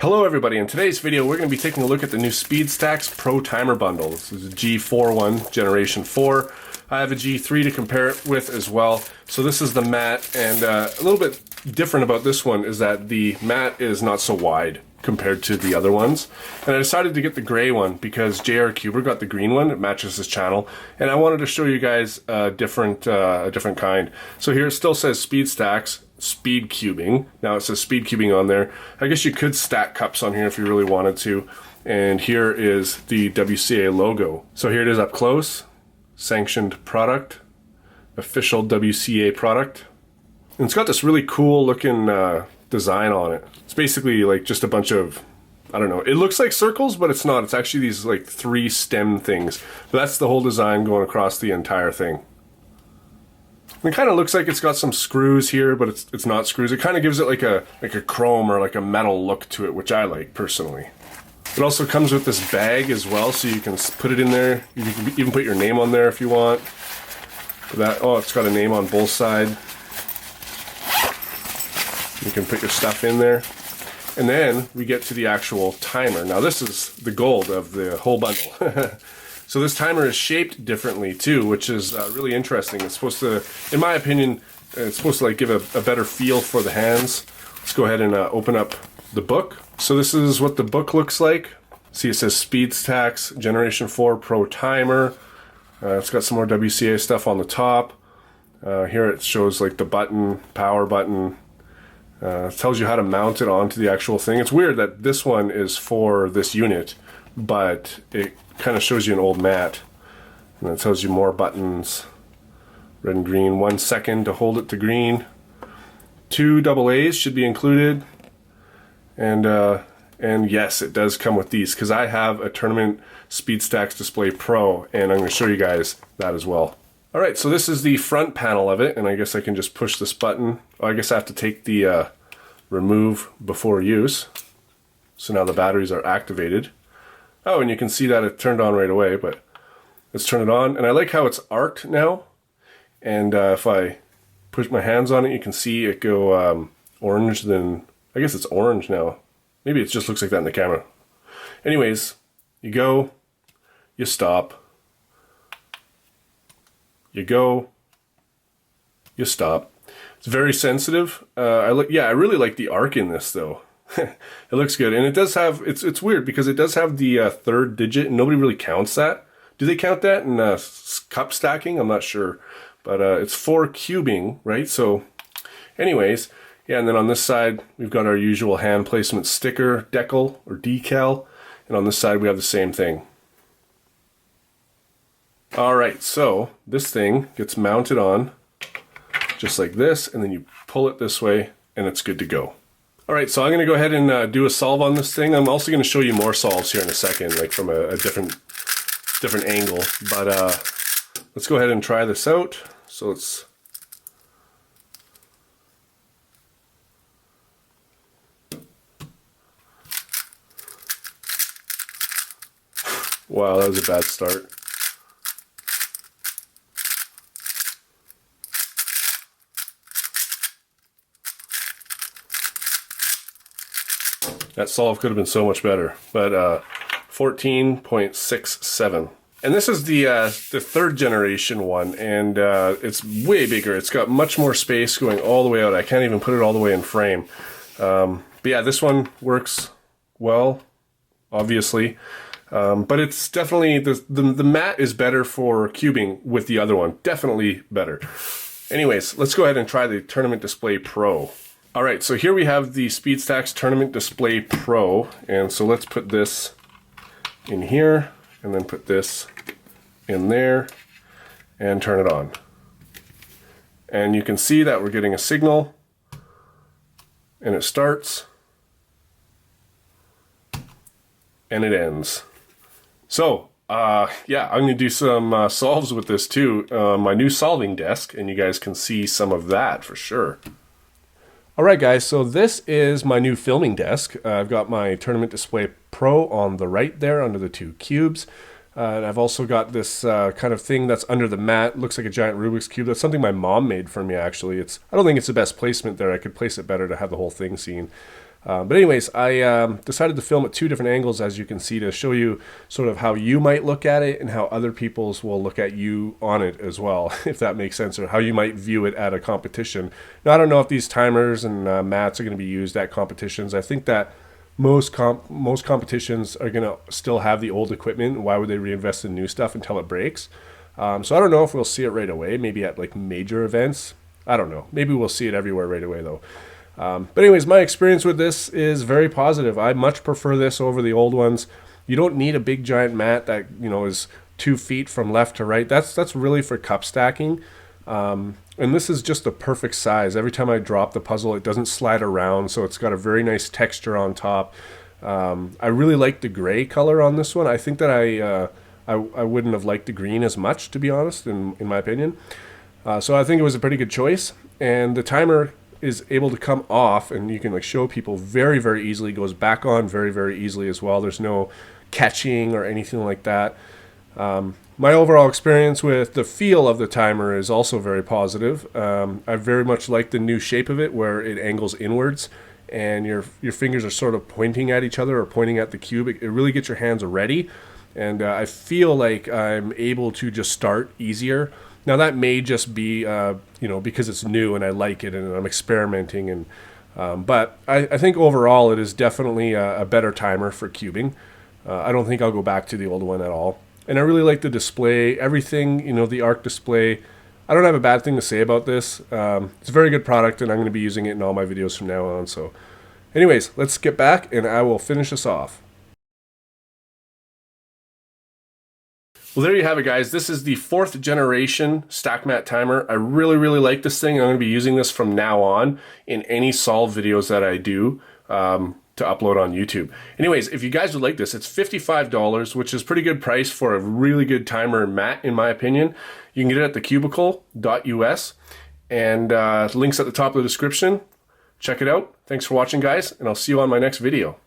Hello everybody, in today's video we're going to be taking a look at the new SpeedStacks Pro Timer Bundle. This is a G4 one, Generation 4. I have a G3 to compare it with as well. So this is the mat, and a little bit different about this one is that the mat is not so wide compared to the other ones. And I decided to get the gray one because JR Cuber got the green one. It matches his channel. And I wanted to show you guys a different kind. So here it still says SpeedStacks Speed Cubing. Now it says Speed Cubing on there. I guess you could stack cups on here if you really wanted to. And here is the Wca logo. So here it is up close. Sanctioned product. Official Wca product. And it's got this really cool looking design on it. It's basically like just a bunch of, I don't know, it looks like circles, but it's not. It's actually these like 3 stem things. But that's the whole design going across the entire thing. It kind of looks like it's got some screws here, but it's not screws. It kind of gives it like a chrome or like a metal look to it, which I like personally. It also comes with this bag as well, so you can put it in there. You can even put your name on there if you want. It's got a name on both sides. You can put your stuff in there. And then we get to the actual timer. Now this is the gold of the whole bundle. So this timer is shaped differently too, which is really interesting. It's supposed to, in my opinion, it's supposed to like give a better feel for the hands. Let's go ahead and open up the book. So this is what the book looks like. See, it says SpeedStacks Generation 4 Pro Timer. It's got some more WCA stuff on the top. Here it shows like the button, power button. It tells you how to mount it onto the actual thing. It's weird that this one is for this unit, but it kind of shows you an old mat. And it tells you more buttons. Red and green, 1 second to hold it to green. 2 AA's should be included. And yes, it does come with these, because I have a Tournament SpeedStacks Display Pro, and I'm going to show you guys that as well. Alright, so this is the front panel of it, and I guess I can just push this button. Oh, I guess I have to take the remove before use. So now the batteries are activated. Oh, and you can see that it turned on right away, but let's turn it on. And I like how it's arced now. And if I push my hands on it, you can see it go orange, then I guess it's orange now. Maybe it just looks like that in the camera. Anyways, you go, you stop, you go, you stop. It's very sensitive. I really like the arc in this though. It looks good, and it does have, it's weird because it does have the 3rd digit, and nobody really counts that. Do they count that in cup stacking? I'm not sure, but it's for cubing, right? So anyways, yeah, and then on this side we've got our usual hand placement sticker, decal, and on this side we have the same thing. Alright, so this thing gets mounted on just like this, and then you pull it this way and it's good to go. Alright, so I'm going to go ahead and do a solve on this thing. I'm also going to show you more solves here in a second, like from a different angle. But let's go ahead and try this out. So let's... Wow, that was a bad start. That solve could have been so much better, but 14.67. And this is the 3rd generation one, and it's way bigger. It's got much more space going all the way out. I can't even put it all the way in frame. But yeah, this one works well, obviously. But it's definitely, the mat is better for cubing with the other one. Definitely better. Anyways, let's go ahead and try the Tournament Display Pro. Alright, so here we have the SpeedStacks Tournament Display Pro, and so let's put this in here, and then put this in there, and turn it on. And you can see that we're getting a signal, and it starts, and it ends. So, yeah, I'm going to do some solves with this too, my new solving desk, and you guys can see some of that for sure. Alright guys, so this is my new filming desk. I've got my Tournament Display Pro on the right there under the 2 cubes. And I've also got this kind of thing that's under the mat. Looks like a giant Rubik's Cube. That's something my mom made for me, actually. I don't think it's the best placement there. I could place it better to have the whole thing seen. But anyways, I decided to film at 2 different angles, as you can see, to show you sort of how you might look at it and how other people's will look at you on it as well, if that makes sense, or how you might view it at a competition. Now, I don't know if these timers and mats are going to be used at competitions. I think that most competitions are going to still have the old equipment. Why would they reinvest in new stuff until it breaks? So I don't know if we'll see it right away, maybe at like major events. I don't know. Maybe we'll see it everywhere right away, though. But anyways, my experience with this is very positive. I much prefer this over the old ones. You don't need a big giant mat that, you know, is 2 feet from left to right. That's really for cup stacking. And this is just the perfect size. Every time I drop the puzzle, it doesn't slide around, so it's got a very nice texture on top. I really like the gray color on this one. I think that I wouldn't have liked the green as much, to be honest, in my opinion. So I think it was a pretty good choice. And the timer is able to come off, and you can like show people very, very easily. It goes back on very, very easily as well. There's no catching or anything like that. My overall experience with the feel of the timer is also very positive. I very much like the new shape of it, where it angles inwards and your fingers are sort of pointing at each other or pointing at the cube. It really gets your hands ready, and I feel like I'm able to just start easier. Now that may just be, you know, because it's new and I like it and I'm experimenting, and but I think overall it is definitely a better timer for cubing. I don't think I'll go back to the old one at all. And I really like the display, everything, you know, the arc display. I don't have a bad thing to say about this. It's a very good product, and I'm going to be using it in all my videos from now on. So anyways, let's get back and I will finish this off. Well, there you have it, guys. This is the 4th generation stack mat timer. I really, really like this thing. I'm going to be using this from now on in any solve videos that I do to upload on YouTube. Anyways, if you guys would like this, it's $55, which is pretty good price for a really good timer mat, in my opinion. You can get it at the Cubicle.us, and links at the top of the description. Check it out. Thanks for watching, guys, and I'll see you on my next video.